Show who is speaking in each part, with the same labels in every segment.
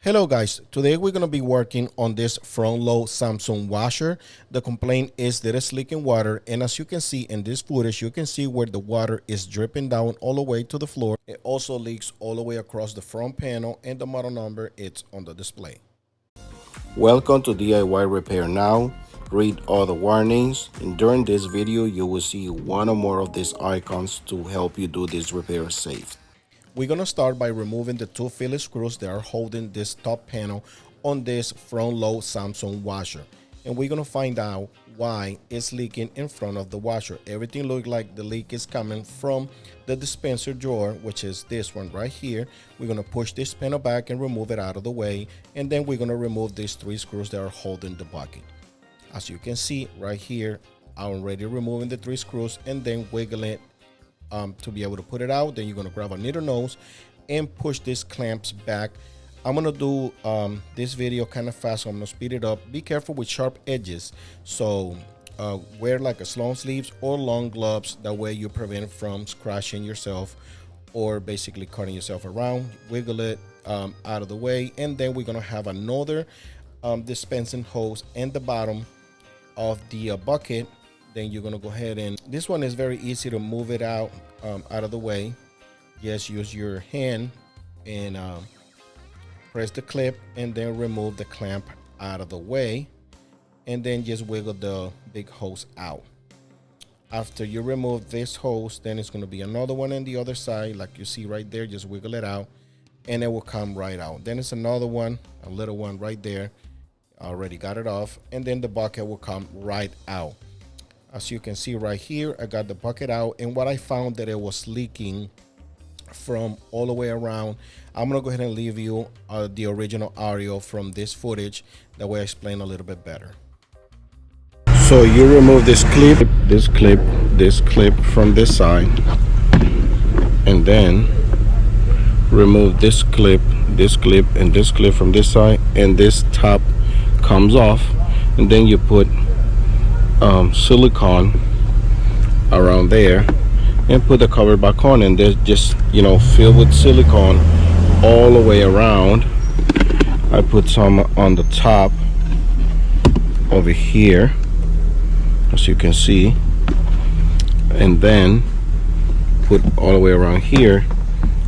Speaker 1: Hello guys, today we're going to be working on this front load Samsung washer. The complaint is that it's leaking water, and as you can see in this footage, you can see where the water is dripping down all the way to the floor. It also leaks all the way across the front panel, and the model number it's on the display. Welcome to DIY Repair Now. Read all the warnings, and during this video you will see one or more of these icons to help you do this repair safe. We're going to start by removing the two Phillips screws that are holding this top panel on this front load Samsung washer. And we're going to find out why it's leaking in front of the washer. Everything looks like the leak is coming from the dispenser drawer, which is this one right here. We're going to push this panel back and remove it out of the way. And then we're going to remove these three screws that are holding the bucket. As you can see right here, I'm already removing the three screws and then wiggling it to be able to put it out. Then you're going to grab a needle nose and push these clamps back. I'm going to do this video kind of fast, so I'm going to speed it up. Be careful with sharp edges, so wear like a long sleeves or long gloves. That way you prevent from scratching yourself or basically cutting yourself around. Wiggle it out of the way, and then we're going to have another dispensing hose in the bottom of the bucket. Then you're going to go ahead, and this one is very easy to move it out of the way. Just use your hand and press the clip and then remove the clamp out of the way, and then just wiggle the big hose out. After you remove this hose, then it's going to be another one on the other side, like you see right there. Just wiggle it out and it will come right out. Then it's another one, a little one right there. Already got it off, and then the bucket will come right out. As you can see right here, I got the bucket out, and what I found that it was leaking from all the way around. I'm gonna go ahead and leave you the original audio from this footage. That way I explain a little bit better. So you remove this clip from this side, and then remove this clip, and this clip from this side, and this top comes off, and then you put silicone around there and put the cover back on, and there's just fill with silicone all the way around. I put some on the top over here, as you can see, and then put all the way around here.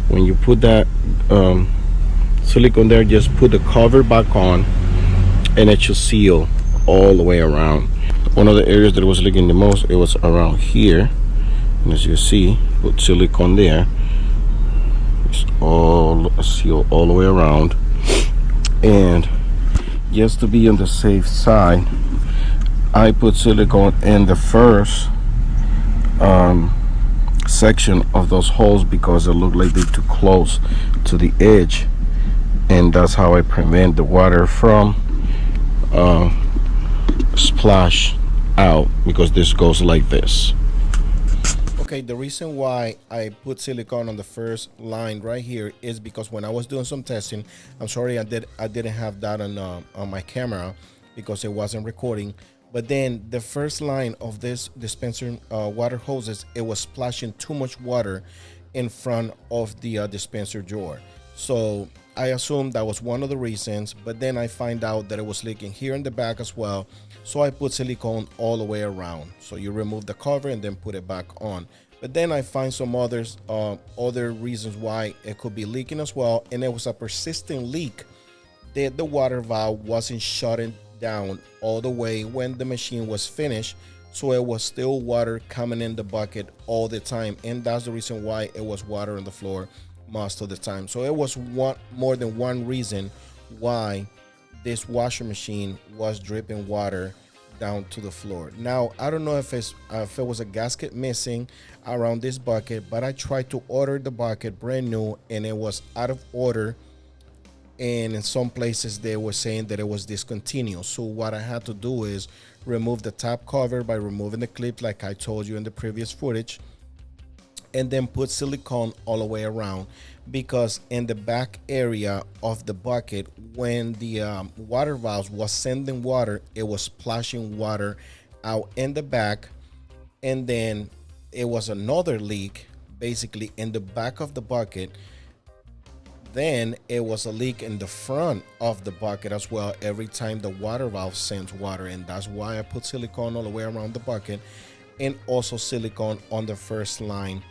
Speaker 1: When you put that silicone there, just put the cover back on, and it should seal all the way around. One of the areas that was leaking the most, it was around here, and as you see, put silicone there. It's all sealed all the way around. And just to be on the safe side, I put silicone in the first section of those holes because it looked like they're too close to the edge, and that's how I prevent the water from splash out, because this goes like this. Okay, the reason why I put silicone on the first line right here is because when I was doing some testing, I'm sorry I didn't have that on my camera because it wasn't recording, but then the first line of this dispenser water hoses, it was splashing too much water in front of the dispenser drawer. So I assumed that was one of the reasons, but then I find out that it was leaking here in the back as well. So I put silicone all the way around. So you remove the cover and then put it back on. But then I find some other reasons why it could be leaking as well, and it was a persistent leak that the water valve wasn't shutting down all the way when the machine was finished. So it was still water coming in the bucket all the time, and that's the reason why it was water on the floor most of the time. So it was more than one reason why this washer machine was dripping water down to the floor. Now I don't know if it was a gasket missing around this bucket, but I tried to order the bucket brand new and it was out of order, and in some places they were saying that it was discontinued. So what I had to do is remove the top cover by removing the clip like I told you in the previous footage, and then put silicone all the way around, because in the back area of the bucket, when the water valve was sending water, it was splashing water out in the back, and then it was another leak basically in the back of the bucket Then it was a leak in the front of the bucket as well every time the water valve sends water in. That's why I put silicone all the way around the bucket, and also silicone on the first line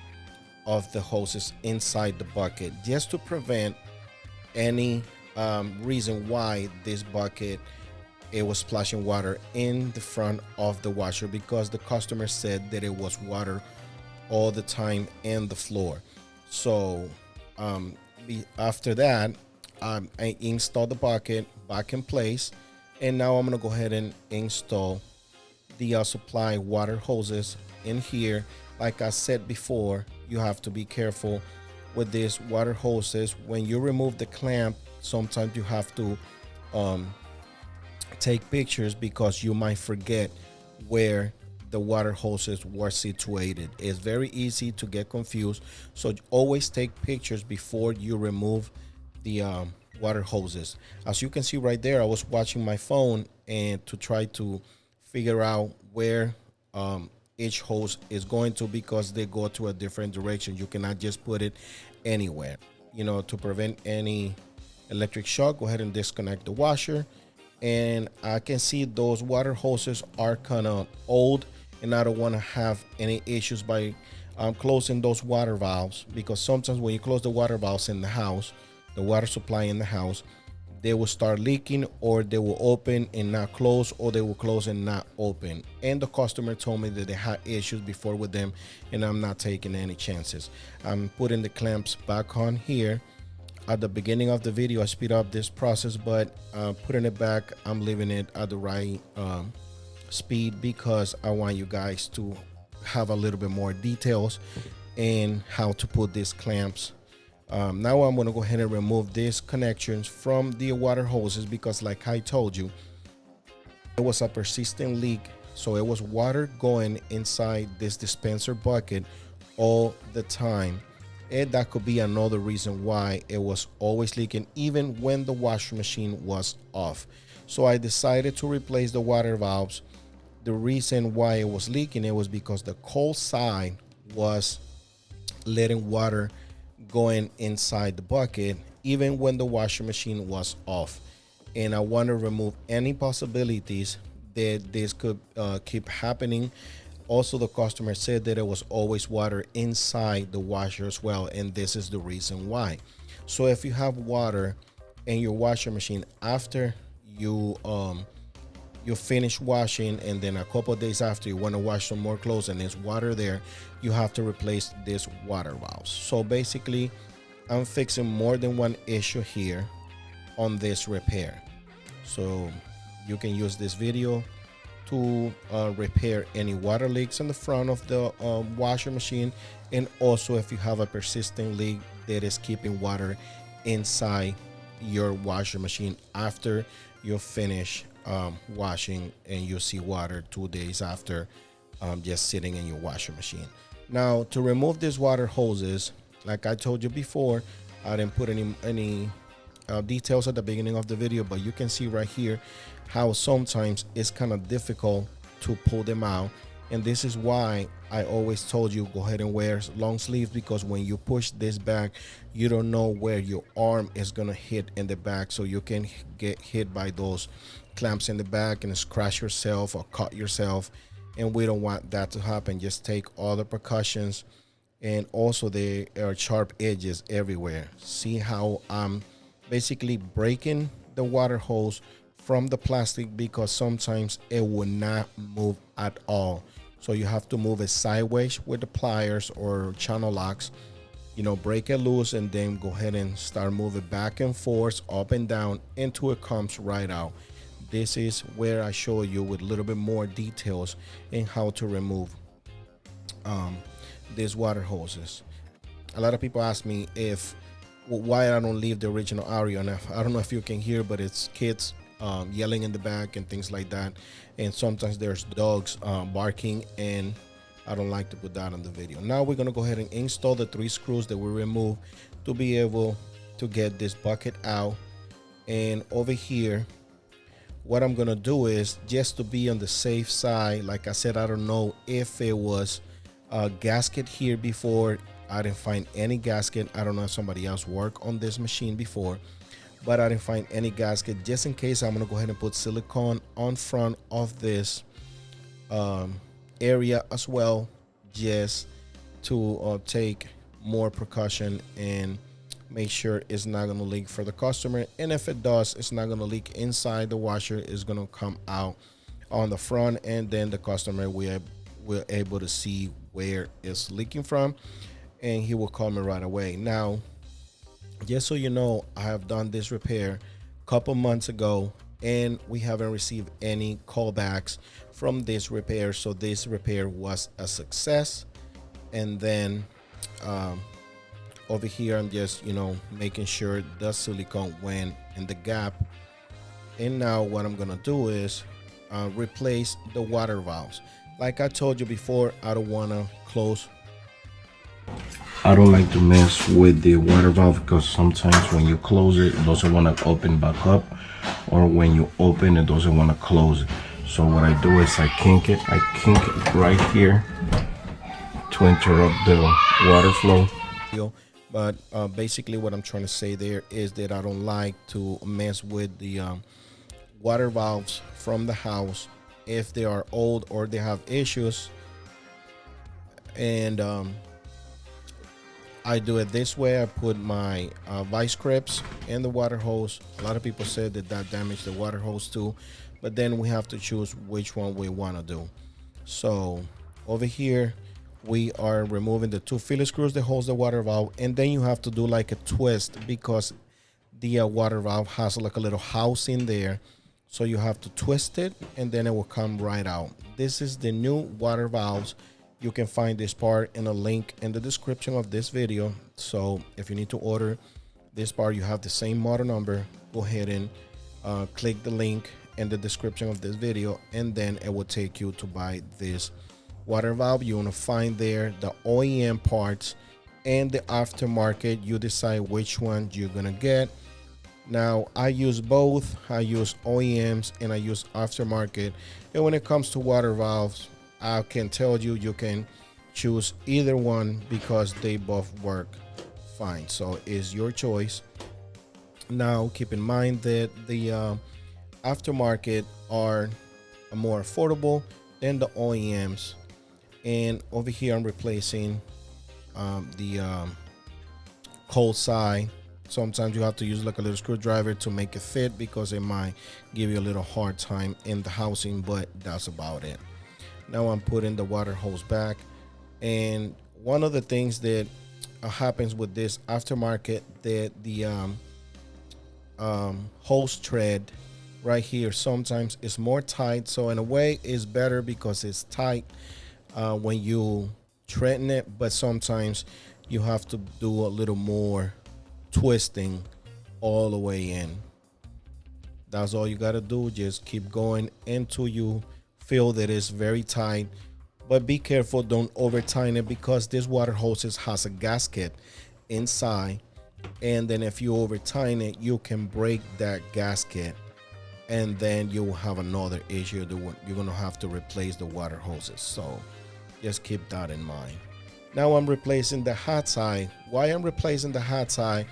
Speaker 1: of the hoses inside the bucket, just to prevent any reason why this bucket it was splashing water in the front of the washer, because the customer said that it was water all the time in the floor. So after that, I installed the bucket back in place, and now I'm gonna go ahead and install the supply water hoses in here. Like I said before, you have to be careful with these water hoses. When you remove the clamp, sometimes you have to take pictures, because you might forget where the water hoses were situated. It's very easy to get confused, so always take pictures before you remove the water hoses. As you can see right there, I was watching my phone and to try to figure out where each hose is going to, because they go to a different direction. You cannot just put it anywhere. To prevent any electric shock, go ahead and disconnect the washer. And I can see those water hoses are kind of old, and I don't want to have any issues by closing those water valves, because sometimes when you close the water valves in the house, the water supply in the house, they will start leaking, or they will open and not close, or they will close and not open. And the customer told me that they had issues before with them, and I'm not taking any chances. I'm putting the clamps back on here. At the beginning of the video, I speed up this process, but putting it back, I'm leaving it at the right speed, because I want you guys to have a little bit more details in how to put these clamps. Now I'm going to go ahead and remove these connections from the water hoses, because like I told you, it was a persistent leak. So it was water going inside this dispenser bucket all the time. And that could be another reason why it was always leaking, even when the washing machine was off. So I decided to replace the water valves. The reason why it was leaking, it was because the cold side was letting water going inside the bucket, even when the washing machine was off. And I want to remove any possibilities that this could keep happening. Also, the customer said that it was always water inside the washer as well, and this is the reason why. So if you have water in your washer machine after you finish washing, and then a couple of days after you want to wash some more clothes and there's water there, you have to replace this water valves. So basically, I'm fixing more than one issue here on this repair. So you can use this video to repair any water leaks in the front of the washer machine, and also if you have a persistent leak that is keeping water inside your washer machine after you finish washing, and you see water 2 days after just sitting in your washer machine. Now, to remove these water hoses, like I told you before, I didn't put any details at the beginning of the video, but you can see right here how sometimes it's kind of difficult to pull them out. And this is why I always told you, go ahead and wear long sleeves, because when you push this back, you don't know where your arm is gonna hit in the back, so you can get hit by those clamps in the back and scratch yourself or cut yourself, and we don't want that to happen. Just take all the precautions. And also there are sharp edges everywhere. See how I'm basically breaking the water hose from the plastic, because sometimes it will not move at all. So you have to move it sideways with the pliers or channel locks, break it loose, and then go ahead and start moving back and forth, up and down, until it comes right out. This is where I show you with a little bit more details in how to remove these water hoses. A lot of people ask me why I don't leave the original audio, and I don't know if you can hear, but it's kids yelling in the back and things like that, and sometimes there's dogs barking, and I don't like to put that on the video. Now we're gonna go ahead and install the 3 screws that we removed to be able to get this bucket out. And over here, what I'm gonna do is, just to be on the safe side, like I said, I don't know if it was a gasket here before. I didn't find any gasket. I don't know if somebody else worked on this machine before, but I didn't find any gasket. Just in case, I'm gonna go ahead and put silicone on front of this area as well, just to take more precaution and make sure it's not going to leak for the customer. And if it does, it's not going to leak inside the washer. It's going to come out on the front, and then the customer will able to see where it's leaking from, and he will call me right away. Now, just so you know, I have done this repair a couple months ago, and we haven't received any callbacks from this repair. So this repair was a success. And then over here, I'm just, making sure the silicone went in the gap. And now what I'm gonna do is replace the water valves. Like I told you before, I don't like to mess with the water valve, because sometimes when you close it, it doesn't want to open back up, or when you open it doesn't want to close it. So what I do is I kink it right here to interrupt the water flow. But basically what I'm trying to say there is that I don't like to mess with the water valves from the house if they are old or they have issues. And I do it this way. I put my vice grips in the water hose. A lot of people said that damaged the water hose too, but then we have to choose which one we want to do. So over here, we are removing the two Phillips screws that holds the water valve, and then you have to do like a twist, because the water valve has like a little house in there. So you have to twist it, and then it will come right out. This is the new water valves. You can find this part in a link in the description of this video. So if you need to order this part, you have the same model number. Go ahead and click the link in the description of this video, and then it will take you to buy this water valve. You want to find there the OEM parts and the aftermarket. You decide which one you're gonna get. Now, I use both. I use OEMs and I use aftermarket. And when it comes to water valves, I can tell you, you can choose either one because they both work fine. So it's your choice. Now, keep in mind that the aftermarket are more affordable than the OEMs. And over here, I'm replacing the cold side. Sometimes you have to use like a little screwdriver to make it fit, because it might give you a little hard time in the housing, but that's about it. Now I'm putting the water hose back. And one of the things that happens with this aftermarket, that the hose thread right here sometimes is more tight. So in a way it's better because it's tight when you threaten it, but sometimes you have to do a little more twisting all the way in. That's all you got to do. Just keep going until you feel that it's very tight, but be careful, don't over tighten it, because this water hose has a gasket inside, and then if you over tighten it, you can break that gasket, and then you will have another issue. You're gonna have to replace the water hoses. So just keep that in mind. Now I'm replacing the hot side. Why I'm replacing the hot side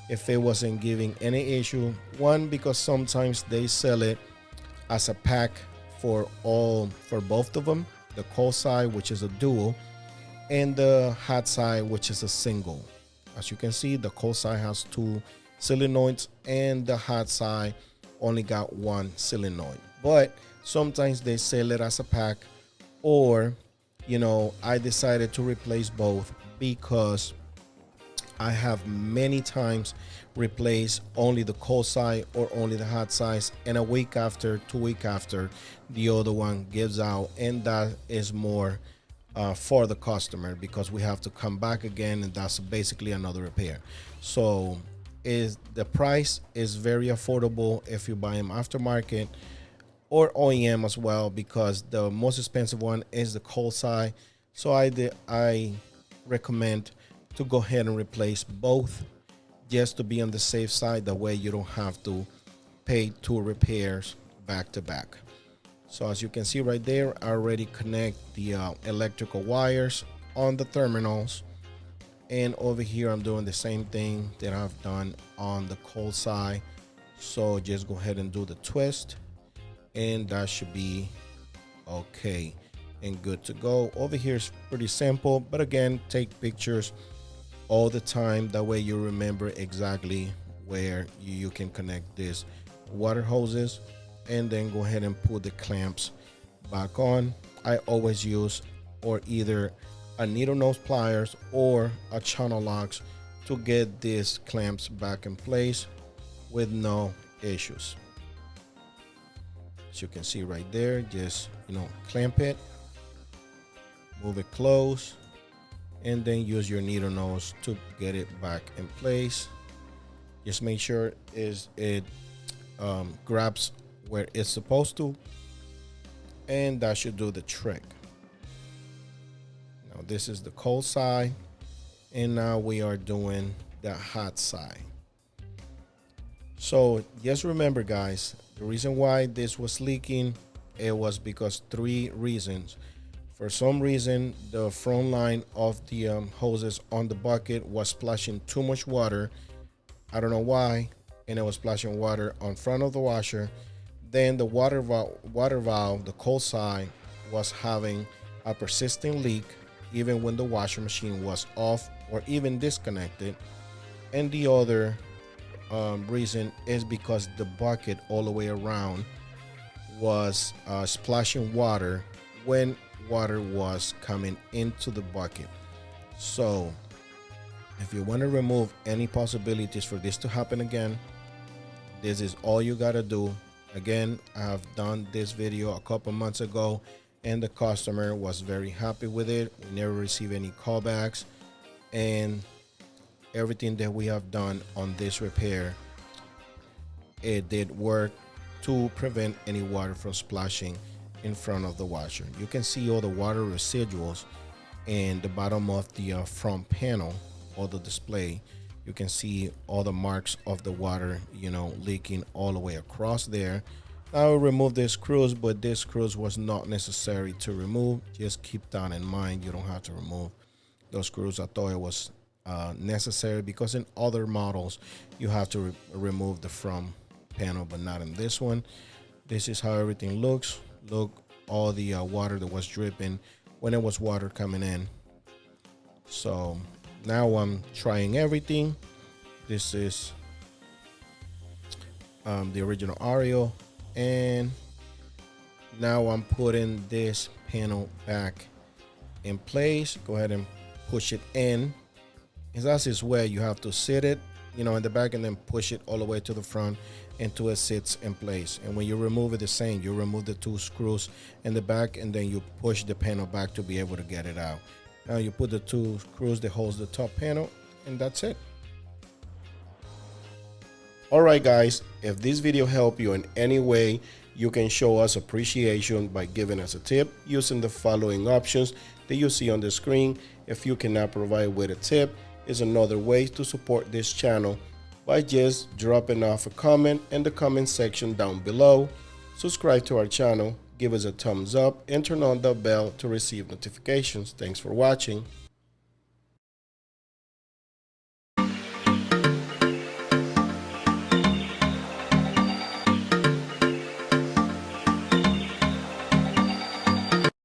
Speaker 1: if it wasn't giving any issue? One, because sometimes they sell it as a pack for both of them, the cold side, which is a dual, and the hot side, which is a single. As you can see, the cold side has 2 solenoids and the hot side only got 1 solenoid. But sometimes they sell it as a pack, or I decided to replace both because I have many times replaced only the cold side or only the hot side, and a week after, 2 weeks after, the other one gives out, and that is more for the customer, because we have to come back again, and that's basically another repair. So the price is very affordable if you buy them aftermarket or OEM as well, because the most expensive one is the cold side. So I recommend to go ahead and replace both, just to be on the safe side. That way you don't have to pay 2 repairs back to back. So as you can see right there, I already connect the electrical wires on the terminals, And over here, I'm doing the same thing that I've done on the cold side. So just go ahead and do the twist, and that should be okay and good to go. Over here is pretty simple, but again, take pictures all the time. That way you remember exactly where you can connect these water hoses, and then go ahead and put the clamps back on. I always use or either a needle nose pliers or a channel locks to get these clamps back in place with no issues. As you can see right there, just clamp it, move it close, and then use your needle nose to get it back in place. Just make sure it grabs where it's supposed to, and that should do the trick. Now this is the cold side, and now we are doing the hot side. So just remember, guys, the reason why this was leaking, it was because 3 reasons. For some reason, the front line of the hoses on the bucket was splashing too much water. I don't know why, and it was splashing water on front of the washer. Then the water valve, the cold side, was having a persistent leak even when the washer machine was off or even disconnected. And the other reason is because the bucket all the way around was splashing water when water was coming into the bucket. So if you want to remove any possibilities for this to happen again, this is all you got to do. Again, I have done this video a couple months ago, and the customer was very happy with it. We never received any callbacks, and everything that we have done on this repair, it did work to prevent any water from splashing in front of the washer. You can see all the water residuals in the bottom of the front panel or the display. You can see all the marks of the water, leaking all the way across there. I will remove these screws, but this screws was not necessary to remove. Just keep that in mind. You don't have to remove those screws. I thought it was necessary because in other models you have to remove the front panel, but not in this one. This is how everything looks. Look, all the water that was dripping when it was water coming in. So now I'm trying everything. This is the original Oreo, and now I'm putting this panel back in place. Go ahead and push it in. As is where you have to sit it, in the back, and then push it all the way to the front until it sits in place. And when you remove it, the same, you remove the 2 screws in the back, and then you push the panel back to be able to get it out. Now you put the 2 screws that holds the top panel, and that's it. All right, guys, if this video helped you in any way, you can show us appreciation by giving us a tip using the following options that you see on the screen. If you cannot provide with a tip, is another way to support this channel by just dropping off a comment in the comment section down below. Subscribe to our channel, give us a thumbs up, and turn on the bell to receive notifications. Thanks for watching.